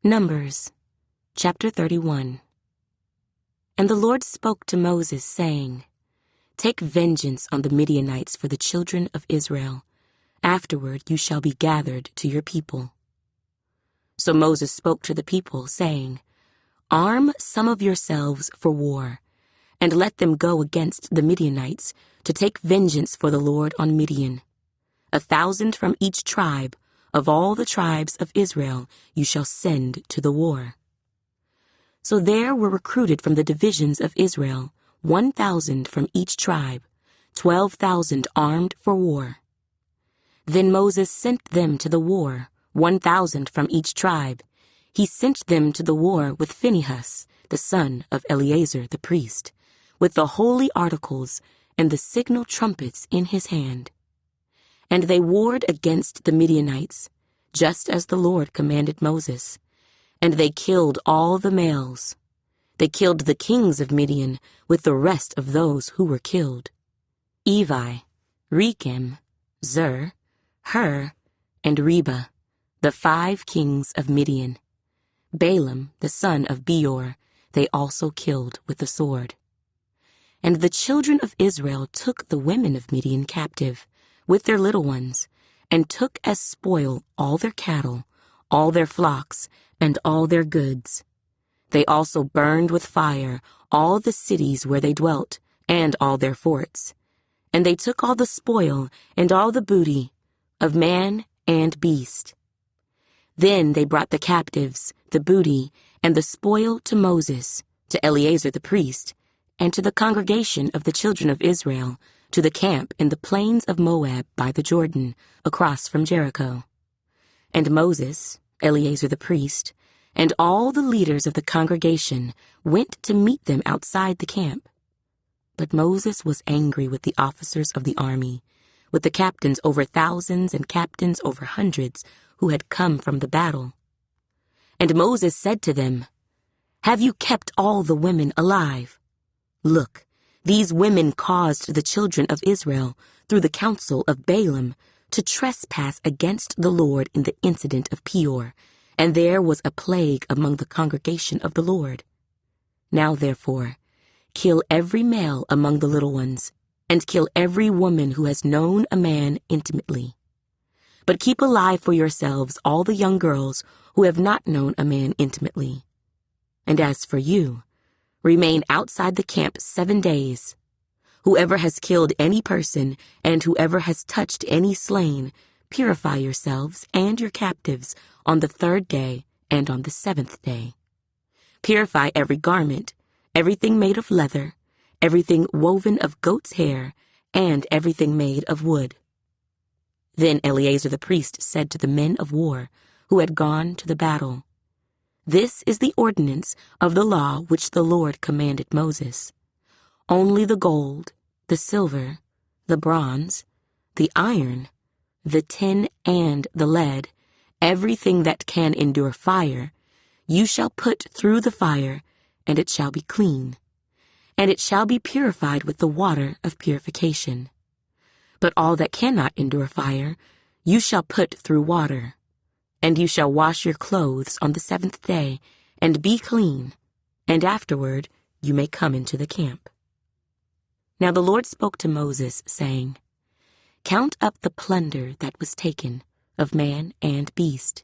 Numbers, chapter 31. And the Lord spoke to Moses, saying, Take vengeance on the Midianites for the children of Israel. Afterward you shall be gathered to your people. So Moses spoke to the people, saying, Arm some of yourselves for war, and let them go against the Midianites to take vengeance for the Lord on Midian. 1,000 from each tribe, of all the tribes of Israel, you shall send to the war. So there were recruited from the divisions of Israel 1,000 from each tribe, 12,000 armed for war. Then Moses sent them to the war, 1,000 from each tribe. He sent them to the war with Phinehas, the son of Eleazar the priest, with the holy articles and the signal trumpets in his hand. And they warred against the Midianites, just as the Lord commanded Moses. And they killed all the males. They killed the kings of Midian with the rest of those who were killed: Evi, Rechem, Zur, Hur, and Reba, the 5 kings of Midian. Balaam, the son of Beor, they also killed with the sword. And the children of Israel took the women of Midian captive, with their little ones, and took as spoil all their cattle, all their flocks, and all their goods. They also burned with fire all the cities where they dwelt, and all their forts. And they took all the spoil and all the booty, of man and beast. Then they brought the captives, the booty, and the spoil to Moses, to Eleazar the priest, and to the congregation of the children of Israel, to the camp in the plains of Moab by the Jordan, across from Jericho. And Moses, Eleazar the priest, and all the leaders of the congregation went to meet them outside the camp. But Moses was angry with the officers of the army, with the captains over thousands and captains over hundreds who had come from the battle. And Moses said to them, Have you kept all the women alive? Look, these women caused the children of Israel, through the counsel of Balaam, to trespass against the Lord in the incident of Peor, and there was a plague among the congregation of the Lord. Now therefore, kill every male among the little ones, and kill every woman who has known a man intimately. But keep alive for yourselves all the young girls who have not known a man intimately. And as for you, remain outside the camp 7 days. Whoever has killed any person and whoever has touched any slain, purify yourselves and your captives on the 3rd day and on the 7th day. Purify every garment, everything made of leather, everything woven of goat's hair, and everything made of wood. Then Eleazar the priest said to the men of war who had gone to the battle, This is the ordinance of the law which the Lord commanded Moses. Only the gold, the silver, the bronze, the iron, the tin, and the lead, everything that can endure fire, you shall put through the fire, and it shall be clean, and it shall be purified with the water of purification. But all that cannot endure fire, you shall put through water. And you shall wash your clothes on the 7th day, and be clean, and afterward you may come into the camp. Now the Lord spoke to Moses, saying, Count up the plunder that was taken, of man and beast,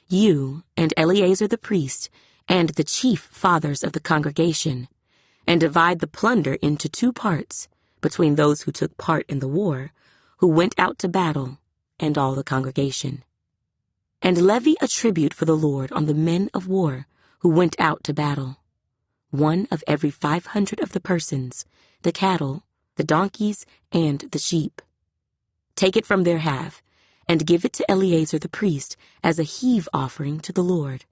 you and Eleazar the priest, and the chief fathers of the congregation, and divide the plunder into 2 parts, between those who took part in the war, who went out to battle, and all the congregation. And levy a tribute for the Lord on the men of war who went out to battle, 1 of every 500 of the persons, the cattle, the donkeys, and the sheep. Take it from their half, and give it to Eleazar the priest as a heave offering to the Lord.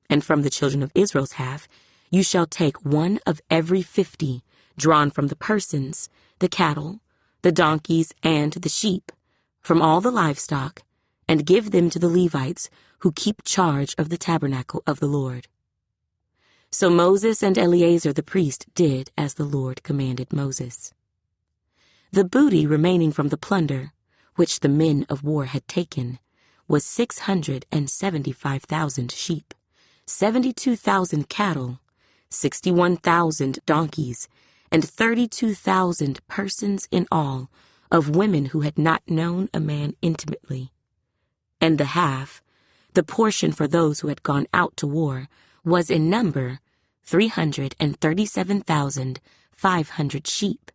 And from the children of Israel's half, you shall take 1 of every 50, drawn from the persons, the cattle, the donkeys, and the sheep, from all the livestock, and give them to the Levites who keep charge of the tabernacle of the Lord. So Moses and Eleazar the priest did as the Lord commanded Moses. The booty remaining from the plunder, which the men of war had taken, was 675,000 sheep, 72,000 cattle, 61,000 donkeys, and 32,000 persons in all, of women who had not known a man intimately. And the half, the portion for those who had gone out to war, was in number 337,500 sheep,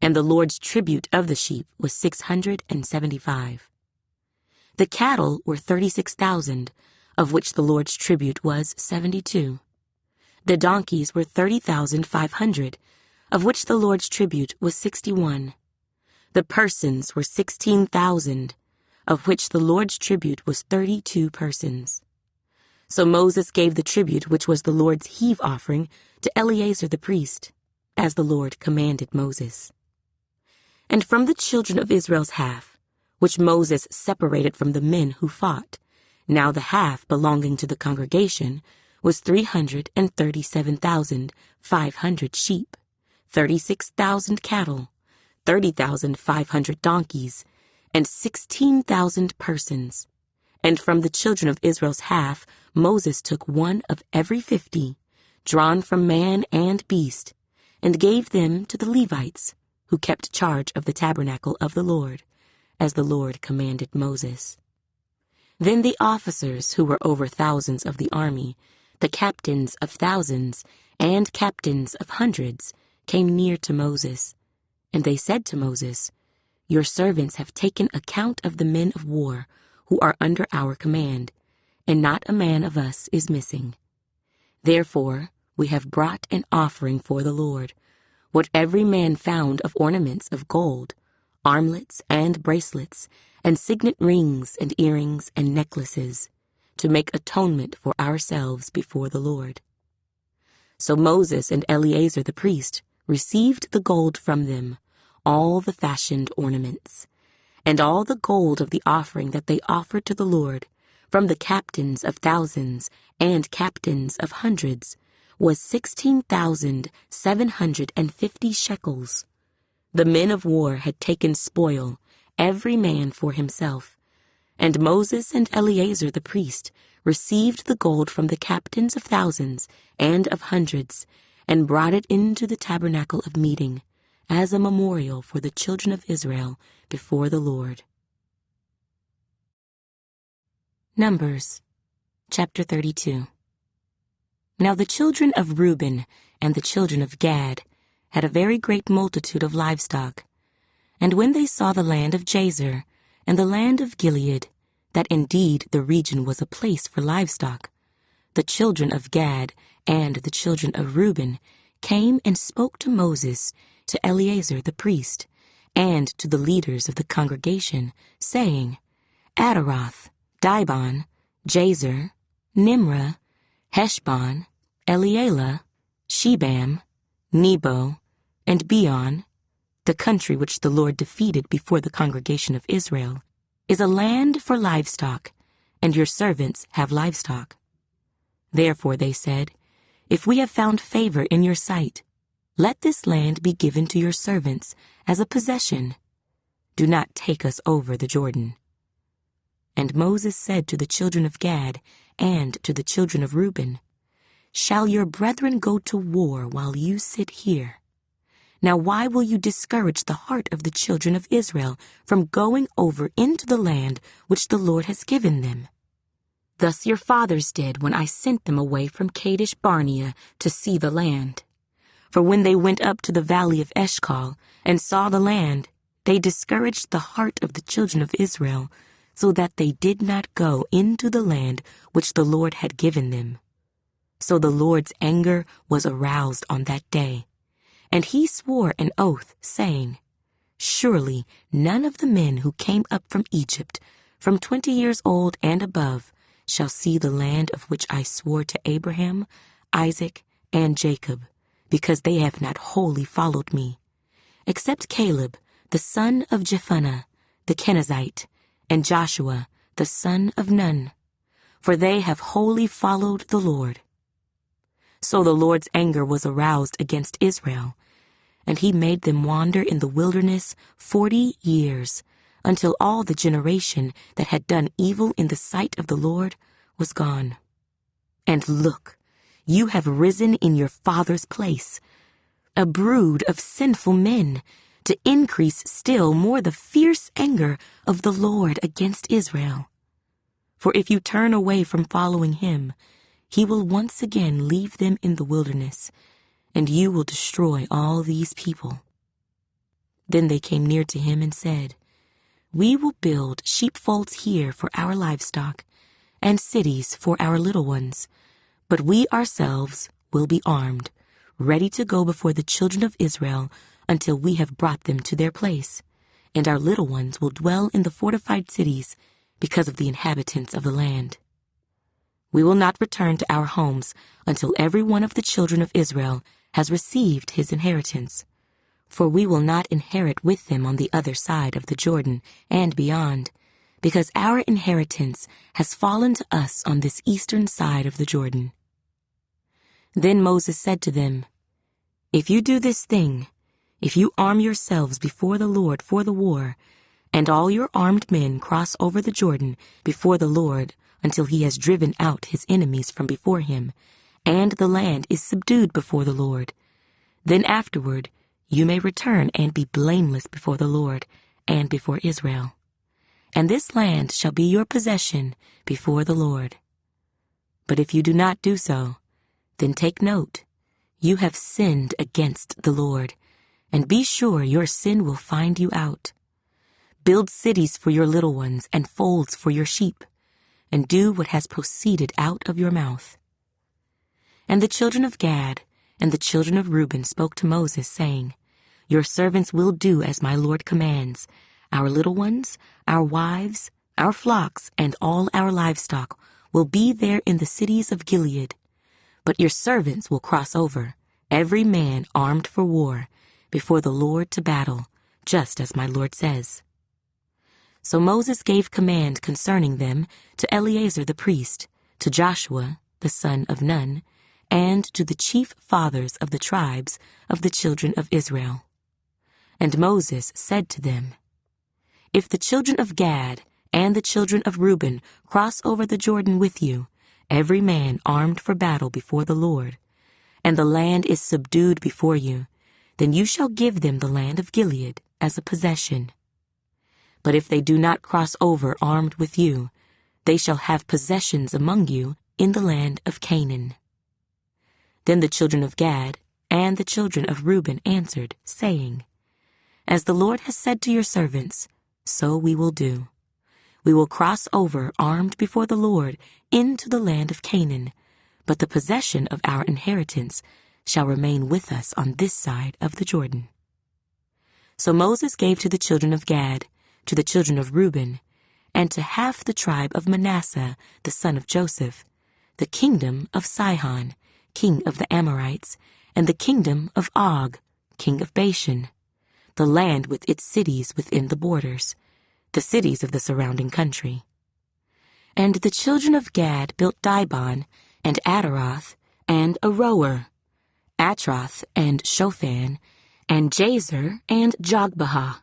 and the Lord's tribute of the sheep was 675. The cattle were 36,000, of which the Lord's tribute was 72. The donkeys were 30,500, of which the Lord's tribute was 61. The persons were 16,000, of which the Lord's tribute was 32 persons. So Moses gave the tribute which was the Lord's heave offering to Eleazar the priest, as the Lord commanded Moses. And from the children of Israel's half, which Moses separated from the men who fought, now the half belonging to the congregation, was 337,500 sheep, 36,000 cattle, 30,500 donkeys, and 16,000 persons. And from the children of Israel's half, Moses took one of every 50, drawn from man and beast, and gave them to the Levites, who kept charge of the tabernacle of the Lord, as the Lord commanded Moses. Then the officers who were over thousands of the army, the captains of thousands, and captains of hundreds, came near to Moses. And they said to Moses, "Your servants have taken account of the men of war who are under our command, and not a man of us is missing. Therefore we have brought an offering for the Lord, what every man found of ornaments of gold, armlets and bracelets, and signet rings and earrings and necklaces, to make atonement for ourselves before the Lord." So Moses and Eleazar the priest received the gold from them, all the fashioned ornaments, and all the gold of the offering that they offered to the Lord, from the captains of thousands and captains of hundreds, was 16,750 shekels. The men of war had taken spoil, every man for himself, and Moses and Eleazar the priest received the gold from the captains of thousands and of hundreds, and brought it into the tabernacle of meeting, as a memorial for the children of Israel before the Lord. Numbers, chapter 32. Now the children of Reuben and the children of Gad had a very great multitude of livestock. And when they saw the land of Jazer and the land of Gilead, that indeed the region was a place for livestock, the children of Gad and the children of Reuben came and spoke to Moses, to Eleazar the priest, and to the leaders of the congregation, saying, Adaroth, Dibon, Jazer, Nimrah, Heshbon, Elealeh, Shebam, Nebo, and Beon, the country which the Lord defeated before the congregation of Israel, is a land for livestock, and your servants have livestock. Therefore they said, If we have found favor in your sight, let this land be given to your servants as a possession. Do not take us over the Jordan. And Moses said to the children of Gad and to the children of Reuben, Shall your brethren go to war while you sit here? Now why will you discourage the heart of the children of Israel from going over into the land which the Lord has given them? Thus your fathers did when I sent them away from Kadesh Barnea to see the land. For when they went up to the valley of Eshcol and saw the land, they discouraged the heart of the children of Israel, so that they did not go into the land which the Lord had given them. So the Lord's anger was aroused on that day, and he swore an oath, saying, Surely none of the men who came up from Egypt, from 20 years old and above, shall see the land of which I swore to Abraham, Isaac, and Jacob, because they have not wholly followed me, except Caleb, the son of Jephunneh, the Kenizzite, and Joshua, the son of Nun, for they have wholly followed the Lord. So the Lord's anger was aroused against Israel, and he made them wander in the wilderness 40 years, until all the generation that had done evil in the sight of the Lord was gone. And look, you have risen in your father's place, a brood of sinful men, to increase still more the fierce anger of the Lord against Israel. For if you turn away from following him, he will once again leave them in the wilderness, and you will destroy all these people." Then they came near to him and said, "We will build sheepfolds here for our livestock, and cities for our little ones, but we ourselves will be armed, ready to go before the children of Israel until we have brought them to their place, and our little ones will dwell in the fortified cities because of the inhabitants of the land. We will not return to our homes until every one of the children of Israel has received his inheritance, for we will not inherit with them on the other side of the Jordan and beyond, because our inheritance has fallen to us on this eastern side of the Jordan." Then Moses said to them, "If you do this thing, if you arm yourselves before the Lord for the war, and all your armed men cross over the Jordan before the Lord until he has driven out his enemies from before him, and the land is subdued before the Lord, then afterward you may return and be blameless before the Lord and before Israel. And this land shall be your possession before the Lord. But if you do not do so, then take note, you have sinned against the Lord, and be sure your sin will find you out. Build cities for your little ones and folds for your sheep, and do what has proceeded out of your mouth." And the children of Gad and the children of Reuben spoke to Moses, saying, "Your servants will do as my Lord commands. Our little ones, our wives, our flocks, and all our livestock will be there in the cities of Gilead. But your servants will cross over, every man armed for war, before the Lord to battle, just as my Lord says." So Moses gave command concerning them to Eleazar the priest, to Joshua the son of Nun, and to the chief fathers of the tribes of the children of Israel. And Moses said to them, "If the children of Gad and the children of Reuben cross over the Jordan with you, every man armed for battle before the Lord, and the land is subdued before you, then you shall give them the land of Gilead as a possession. But if they do not cross over armed with you, they shall have possessions among you in the land of Canaan." Then the children of Gad and the children of Reuben answered, saying, "As the Lord has said to your servants, so we will do. We will cross over armed before the Lord into the land of Canaan, but the possession of our inheritance shall remain with us on this side of the Jordan." So Moses gave to the children of Gad, to the children of Reuben, and to half the tribe of Manasseh, the son of Joseph, the kingdom of Sihon, king of the Amorites, and the kingdom of Og, king of Bashan, the land with its cities within the borders, the cities of the surrounding country. And the children of Gad built Dibon, and Ataroth, and Aroer, Atroth, and Shophan, and Jazer, and Jogbehah,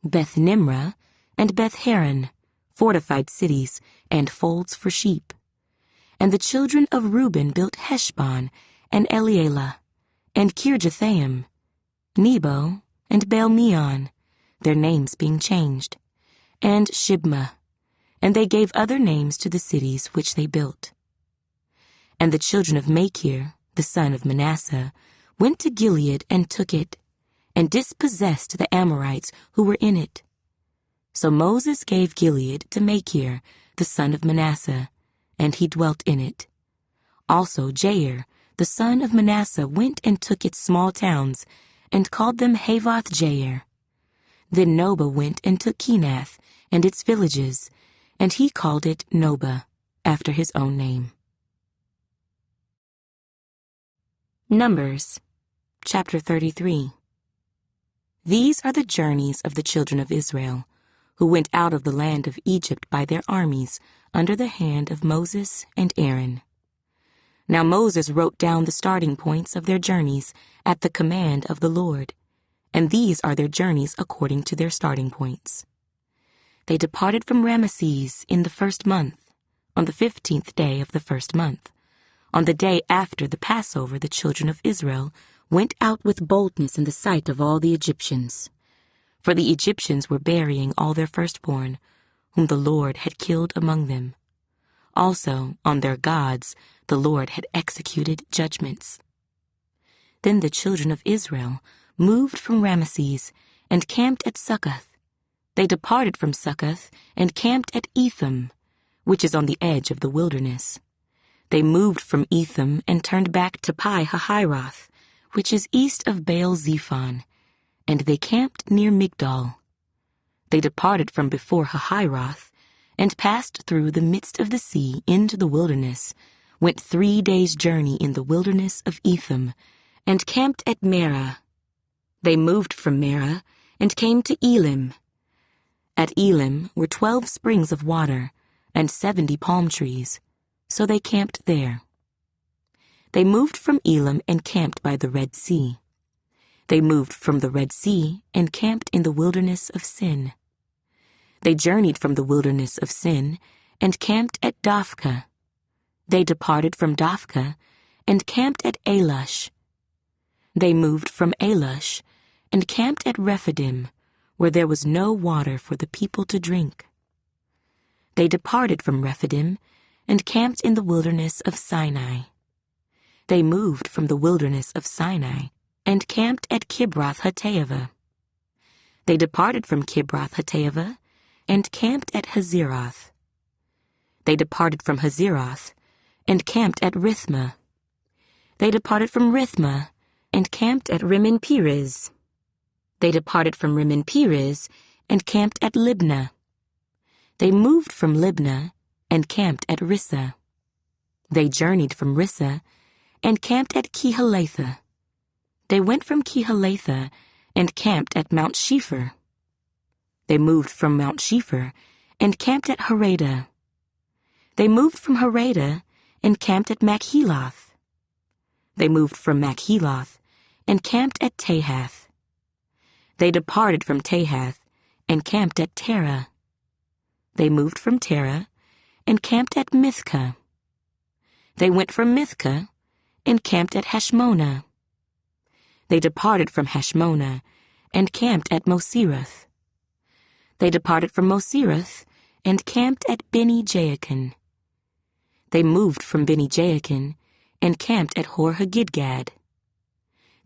Beth Nimrah, and Beth Haran, fortified cities, and folds for sheep. And the children of Reuben built Heshbon, and Elealeh, and Kirjathaim, Nebo, and Baal-meon, their names being changed, and Shibmah, and they gave other names to the cities which they built. And the children of Machir, the son of Manasseh, went to Gilead and took it, and dispossessed the Amorites who were in it. So Moses gave Gilead to Machir, the son of Manasseh, and he dwelt in it. Also Jair, the son of Manasseh, went and took its small towns, and called them Havoth Jair. Then Nobah went and took Kenath and its villages, and he called it Nobah, after his own name. Numbers, chapter 33. These are the journeys of the children of Israel, who went out of the land of Egypt by their armies, under the hand of Moses and Aaron. Now Moses wrote down the starting points of their journeys at the command of the Lord, and these are their journeys according to their starting points. they departed from Ramesses in the 1st month, on the 15th day of the 1st month. On the day after the Passover, the children of Israel went out with boldness in the sight of all the Egyptians. For the Egyptians were burying all their firstborn, whom the Lord had killed among them. Also, on their gods, the Lord had executed judgments. Then the children of Israel moved from Ramesses and camped at Succoth. They departed from Succoth and camped at Etham, which is on the edge of the wilderness. They moved from Etham and turned back to Pi-hahiroth, which is east of Baal-zephon, and they camped near Migdol. They departed from before Hahiroth and passed through the midst of the sea into the wilderness, went 3 days' journey in the wilderness of Etham, and camped at Marah. They moved from Marah and came to Elim. At Elim were 12 springs of water and 70 palm trees, so they camped there. They moved from Elim and camped by the Red Sea. They moved from the Red Sea and camped in the wilderness of Sin. They journeyed from the wilderness of Sin and camped at Dophkah. They departed from Dophkah and camped at Alush. They moved from Alush and camped at Rephidim, where there was no water for the people to drink. They departed from Rephidim and camped in the wilderness of Sinai. They moved from the wilderness of Sinai and camped at Kibroth-Hattaavah. They departed from Kibroth-Hattaavah and camped at Hazeroth. They departed from Hazeroth and camped at Rithmah. They departed from Rithmah and camped at Rimmon-Perez. They departed from Rimmon-Perez and camped at Libnah. They moved from Libnah and camped at Rissah. They journeyed from Rissah and camped at Kehelatha. They went from Kehelatha and camped at Mount Shepher. They moved from Mount Shepher and camped at Harada. They moved from Harada and camped at Machheloth. They moved from Machheloth and camped at Tahath. They departed from Tahath and camped at Terah. They moved from Terah and camped at Mithkah. They went from Mithkah and camped at Hashmonah. They departed from Hashmonah and camped at Mosereth. They departed from Mosereth and camped at Beni-Jaakan. They moved from Beni-Jaakan and camped at Hor-Haggidgad.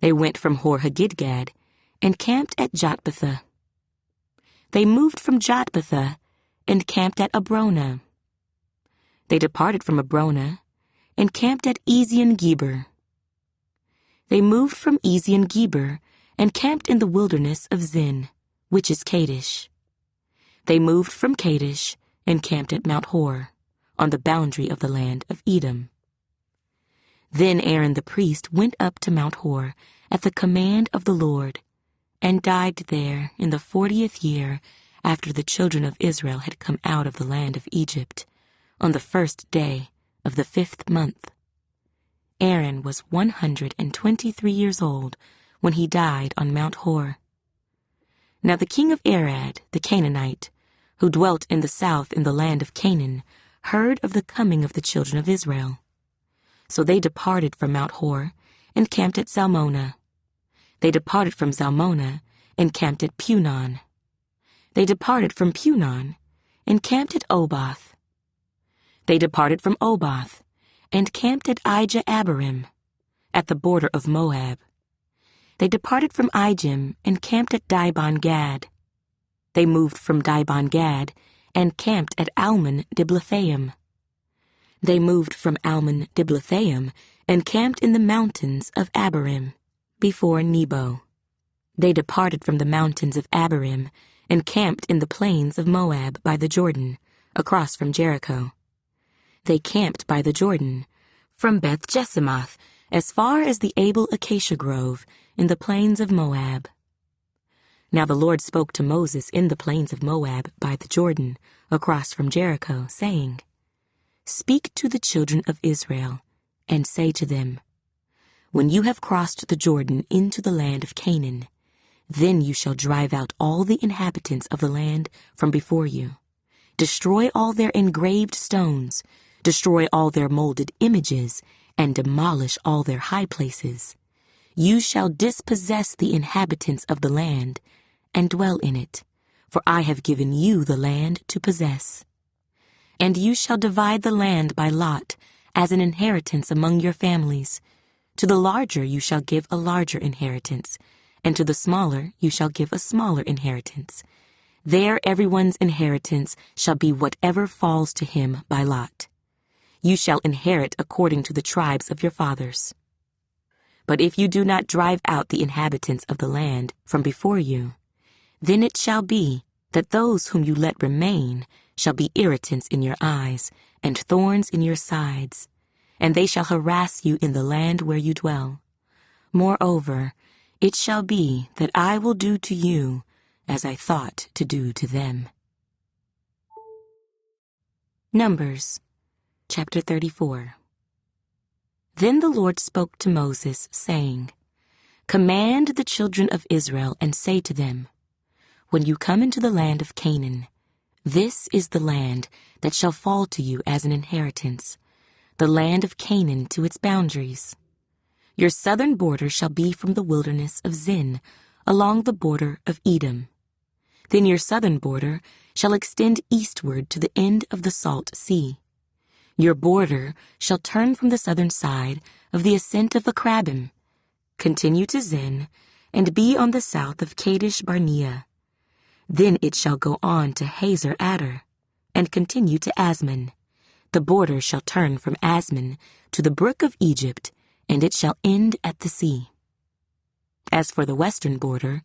They went from Hor-Haggidgad and camped at Jotbathah. They moved from Jotbathah and camped at Abronah. They departed from Abronah and camped at Ezion-Geber. They moved from Ezion-Geber and camped in the wilderness of Zin, which is Kadesh. They moved from Kadesh and camped at Mount Hor, on the boundary of the land of Edom. Then Aaron the priest went up to Mount Hor at the command of the Lord, and died there in the 40th year after the children of Israel had come out of the land of Egypt, on the 1st day of the 5th month. Aaron was 123 years old when he died on Mount Hor. Now the king of Arad, the Canaanite, who dwelt in the south in the land of Canaan, heard of the coming of the children of Israel. So they departed from Mount Hor and camped at Zalmonah. They departed from Zalmonah and camped at Punon. They departed from Punon and camped at Oboth. They departed from Oboth and camped at Ijah-Abarim, at the border of Moab. They departed from Ijim and camped at Dibon-Gad. They moved from Dibon-Gad and camped at Almon-Diblathaim. They moved from Almon-Diblathaim and camped in the mountains of Abarim, before Nebo. They departed from the mountains of Abarim and camped in the plains of Moab by the Jordan, across from Jericho. They camped by the Jordan, from Beth-Jesimoth as far as the Abel Acacia Grove in the plains of Moab. Now the Lord spoke to Moses in the plains of Moab by the Jordan, across from Jericho, saying, "Speak to the children of Israel, and say to them, When you have crossed the Jordan into the land of Canaan, Then you shall drive out all the inhabitants of the land from before you. Destroy all their engraved stones, destroy all their molded images, and demolish all their high places. You shall dispossess the inhabitants of the land and dwell in it, for I have given you the land to possess. And you shall divide the land by lot as an inheritance among your families. To the larger you shall give a larger inheritance, and to the smaller you shall give a smaller inheritance. There everyone's inheritance shall be whatever falls to him by lot. You shall inherit according to the tribes of your fathers. But if you do not drive out the inhabitants of the land from before you, then it shall be that those whom you let remain shall be irritants in your eyes and thorns in your sides, and they shall harass you in the land where you dwell. Moreover, it shall be that I will do to you as I thought to do to them. Numbers, chapter 34. Then the Lord spoke to Moses, saying, Command the children of Israel and say to them, When you come into the land of Canaan, this is the land that shall fall to you as an inheritance, the land of Canaan to its boundaries. Your southern border shall be from the wilderness of Zin, along the border of Edom. Then your southern border shall extend eastward to the end of the Salt Sea. Your border shall turn from the southern side of the ascent of Akrabim, continue to Zin, and be on the south of Kadesh Barnea. Then it shall go on to Hazer Adar, and continue to Asmon. The border shall turn from Asmon to the brook of Egypt, and it shall end at the sea. As for the western border,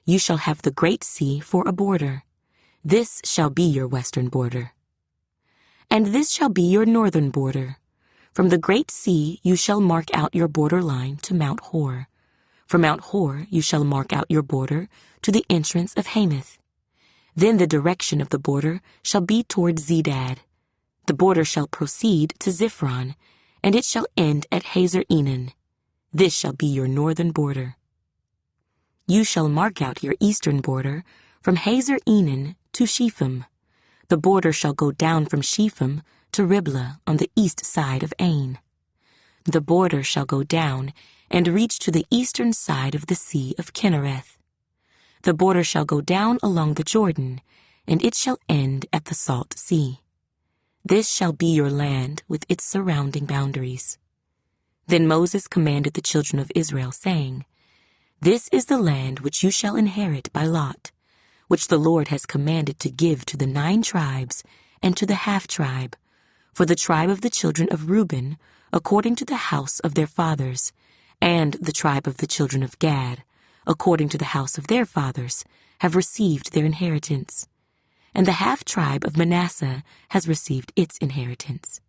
you shall have the great sea for a border. This shall be your western border. And this shall be your northern border. From the great sea you shall mark out your border line to Mount Hor. From Mount Hor you shall mark out your border to the entrance of Hamath. Then the direction of the border shall be toward Zedad. The border shall proceed to Ziphron, and it shall end at Hazer Enan. This shall be your northern border. You shall mark out your eastern border from Hazer Enan to Shepham. The border shall go down from Shepham to Riblah on the east side of Ain. The border shall go down and reach to the eastern side of the Sea of Kinnereth. The border shall go down along the Jordan, and it shall end at the Salt Sea. This shall be your land with its surrounding boundaries. Then Moses commanded the children of Israel, saying, This is the land which you shall inherit by lot, which the Lord has commanded to give to the 9 tribes and to the half-tribe, for the tribe of the children of Reuben, according to the house of their fathers, and the tribe of the children of Gad, according to the house of their fathers, have received their inheritance. And the half-tribe of Manasseh has received its inheritance.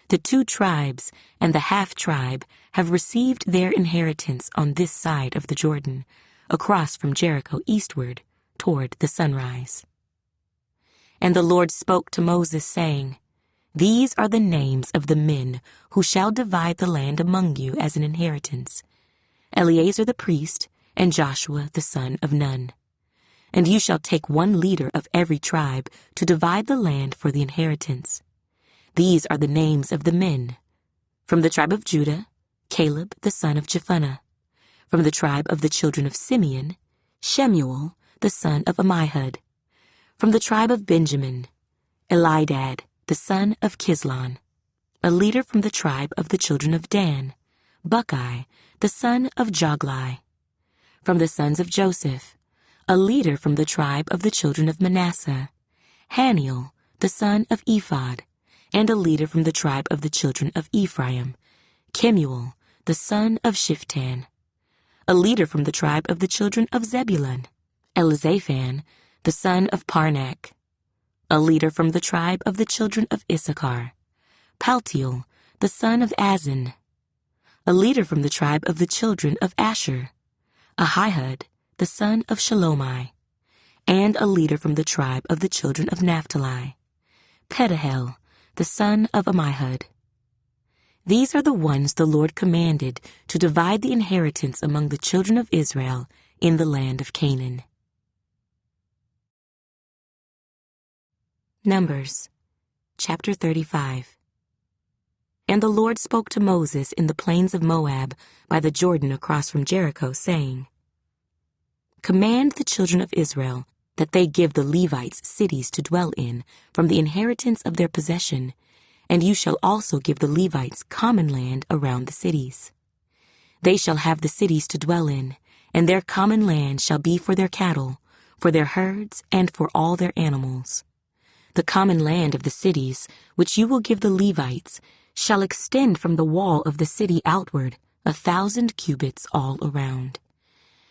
The 2 tribes and the half-tribe have received their inheritance on this side of the Jordan, across from Jericho eastward, toward the sunrise. And the Lord spoke to Moses, saying, These are the names of the men who shall divide the land among you as an inheritance: Eleazar the priest, and Joshua the son of Nun. And you shall take 1 leader of every tribe to divide the land for the inheritance. These are the names of the men: from the tribe of Judah, Caleb the son of Jephunneh; from the tribe of the children of Simeon, Shemuel the son of Ammihud; from the tribe of Benjamin, Elidad the son of Kislon; a leader from the tribe of the children of Dan, Buckai the son of Joglai; from the sons of Joseph, a leader from the tribe of the children of Manasseh, Haniel the son of Ephod; and a leader from the tribe of the children of Ephraim, Kemuel the son of Shiftan; a leader from the tribe of the children of Zebulun, Elizaphan the son of Parnak; a leader from the tribe of the children of Issachar, Paltiel the son of Azan; a leader from the tribe of the children of Asher, Ahihud the son of Shalomai; and a leader from the tribe of the children of Naphtali, Pedahel the son of Ammihud. These are the ones the Lord commanded to divide the inheritance among the children of Israel in the land of Canaan. Numbers, chapter 35. And the Lord spoke to Moses in the plains of Moab by the Jordan across from Jericho, saying, Command the children of Israel that they give the Levites cities to dwell in from the inheritance of their possession, and you shall also give the Levites common land around the cities. They shall have the cities to dwell in, and their common land shall be for their cattle, for their herds, and for all their animals. The common land of the cities, which you will give the Levites, shall extend from the wall of the city outward 1,000 cubits all around.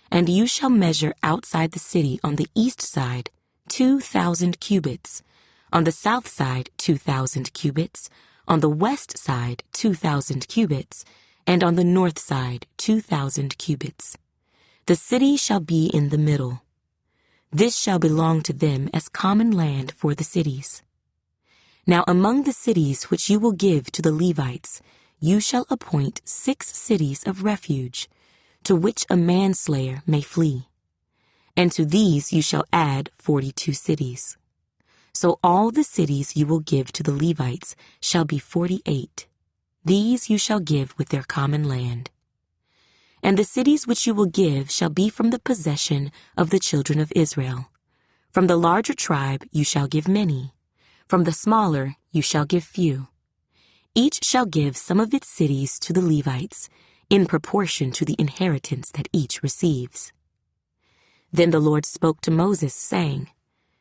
And you shall measure outside the city on the east side 2,000 cubits, on the south side 2,000 cubits, on the west side 2,000 cubits, and on the north side 2,000 cubits. The city shall be in the middle. This shall belong to them as common land for the cities. Now among the cities which you will give to the Levites, you shall appoint 6 cities of refuge, to which a manslayer may flee. And to these you shall add 42 cities. So all the cities you will give to the Levites shall be 48. These you shall give with their common land. And the cities which you will give shall be from the possession of the children of Israel. From the larger tribe you shall give many. From the smaller you shall give few. Each shall give some of its cities to the Levites, in proportion to the inheritance that each receives. Then the Lord spoke to Moses, saying,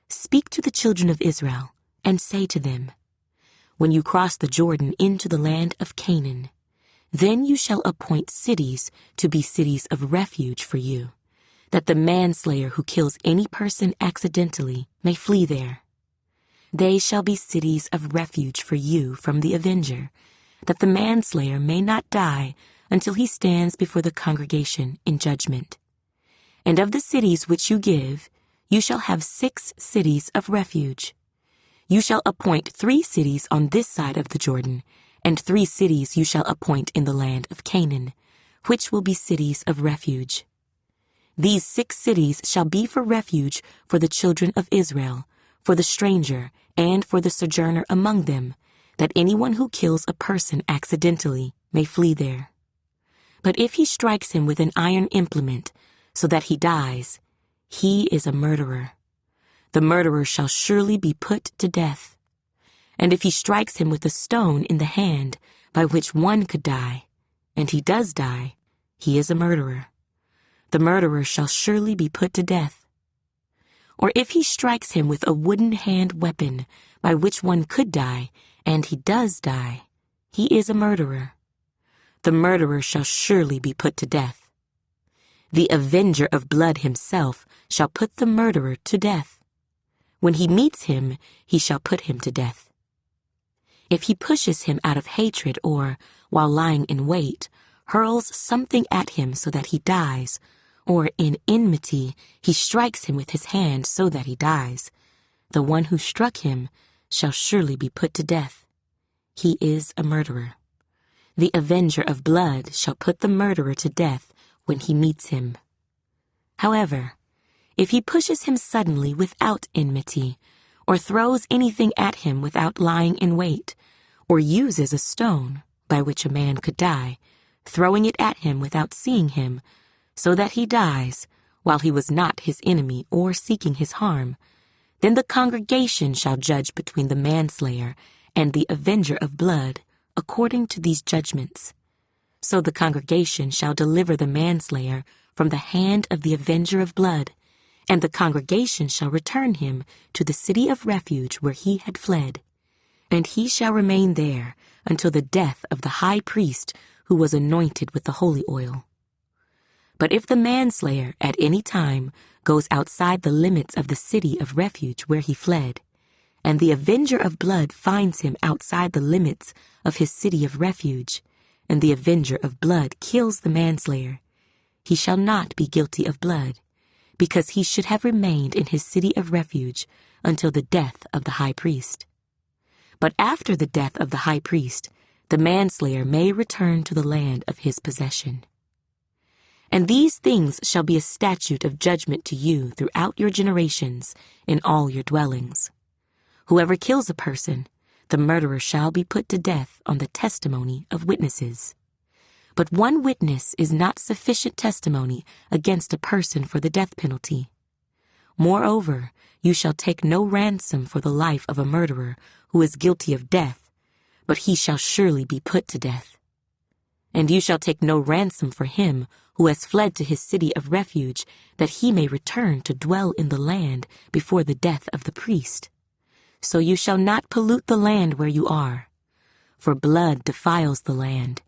Speak to the children of Israel, and say to them, When you cross the Jordan into the land of Canaan, then you shall appoint cities to be cities of refuge for you, that the manslayer who kills any person accidentally may flee there. They shall be cities of refuge for you from the avenger, that the manslayer may not die until he stands before the congregation in judgment. And of the cities which you give, you shall have 6 cities of refuge. You shall appoint 3 cities on this side of the Jordan, and 3 cities you shall appoint in the land of Canaan, which will be cities of refuge. These 6 cities shall be for refuge for the children of Israel, for the stranger, and for the sojourner among them, that anyone who kills a person accidentally may flee there. But if he strikes him with an iron implement, so that he dies, he is a murderer. The murderer shall surely be put to death. And if he strikes him with a stone in the hand, by which one could die, and he does die, he is a murderer. The murderer shall surely be put to death. Or if he strikes him with a wooden hand weapon, by which one could die, and he does die, he is a murderer. The murderer shall surely be put to death. The avenger of blood himself shall put the murderer to death. When he meets him, he shall put him to death. If he pushes him out of hatred or, while lying in wait, hurls something at him so that he dies, or in enmity he strikes him with his hand so that he dies, the one who struck him shall surely be put to death. He is a murderer. The avenger of blood shall put the murderer to death when he meets him. However, if he pushes him suddenly without enmity, or throws anything at him without lying in wait, or uses a stone, by which a man could die, throwing it at him without seeing him, so that he dies, while he was not his enemy or seeking his harm, then the congregation shall judge between the manslayer and the avenger of blood, according to these judgments. So the congregation shall deliver the manslayer from the hand of the avenger of blood, and the congregation shall return him to the city of refuge where he had fled. And he shall remain there until the death of the high priest who was anointed with the holy oil. But if the manslayer at any time goes outside the limits of the city of refuge where he fled, and the avenger of blood finds him outside the limits of his city of refuge, and the avenger of blood kills the manslayer, he shall not be guilty of blood, because he should have remained in his city of refuge until the death of the high priest. But after the death of the high priest, the manslayer may return to the land of his possession. And these things shall be a statute of judgment to you throughout your generations in all your dwellings. Whoever kills a person, the murderer shall be put to death on the testimony of witnesses. But one witness is not sufficient testimony against a person for the death penalty. Moreover, you shall take no ransom for the life of a murderer who is guilty of death, but he shall surely be put to death. And you shall take no ransom for him who has fled to his city of refuge, that he may return to dwell in the land before the death of the priest. So you shall not pollute the land where you are, for blood defiles the land,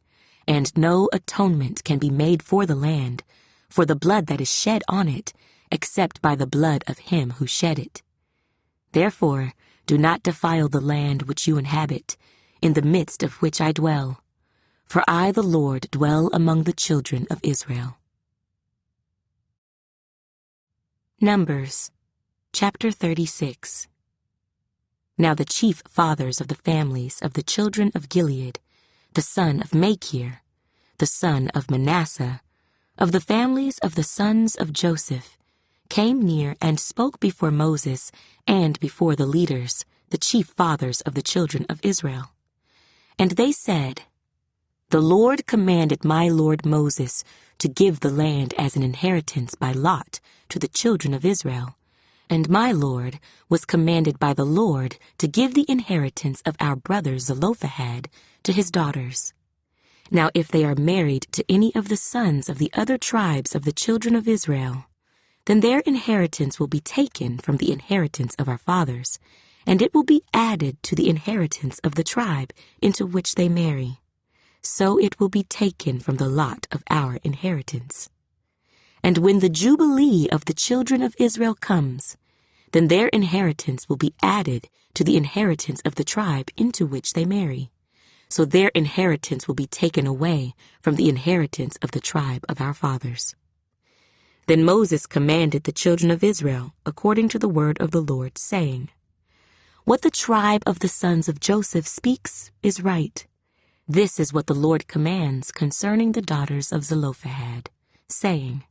and no atonement can be made for the land, for the blood that is shed on it, except by the blood of him who shed it. Therefore, do not defile the land which you inhabit, in the midst of which I dwell. For I, the Lord, dwell among the children of Israel. Numbers, chapter 36. Now the chief fathers of the families of the children of Gilead, the son of Machir, the son of Manasseh, of the families of the sons of Joseph, came near and spoke before Moses and before the leaders, the chief fathers of the children of Israel. And they said, The Lord commanded my lord Moses to give the land as an inheritance by lot to the children of Israel, and my lord was commanded by the Lord to give the inheritance of our brother Zelophehad to his daughters. Now if they are married to any of the sons of the other tribes of the children of Israel, then their inheritance will be taken from the inheritance of our fathers, and it will be added to the inheritance of the tribe into which they marry. So it will be taken from the lot of our inheritance. And when the Jubilee of the children of Israel comes, then their inheritance will be added to the inheritance of the tribe into which they marry. So their inheritance will be taken away from the inheritance of the tribe of our fathers. Then Moses commanded the children of Israel according to the word of the Lord, saying, What the tribe of the sons of Joseph speaks is right. This is what the Lord commands concerning the daughters of Zelophehad, saying,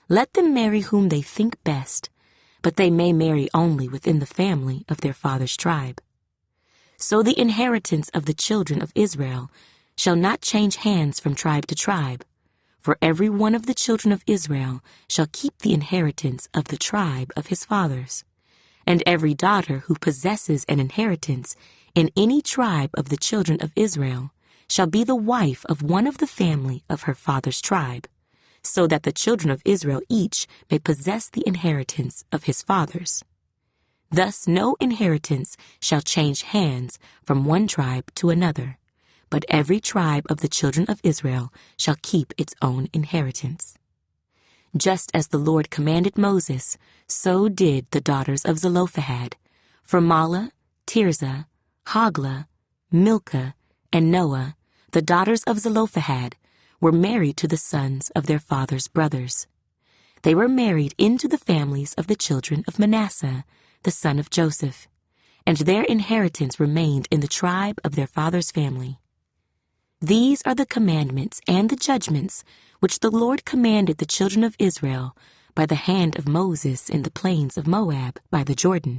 Let them marry whom they think best, but they may marry only within the family of their father's tribe. So the inheritance of the children of Israel shall not change hands from tribe to tribe, for every one of the children of Israel shall keep the inheritance of the tribe of his fathers. And every daughter who possesses an inheritance in any tribe of the children of Israel shall be the wife of one of the family of her father's tribe, so that the children of Israel each may possess the inheritance of his fathers. Thus no inheritance shall change hands from one tribe to another, but every tribe of the children of Israel shall keep its own inheritance. Just as the Lord commanded Moses, so did the daughters of Zelophehad, for Mahlah, Tirzah, Hoglah, Milcah, and Noah, the daughters of Zelophehad, were married to the sons of their father's brothers. They were married into the families of the children of Manasseh, the son of Joseph, and their inheritance remained in the tribe of their father's family. These are the commandments and the judgments which the Lord commanded the children of Israel by the hand of Moses in the plains of Moab by the Jordan.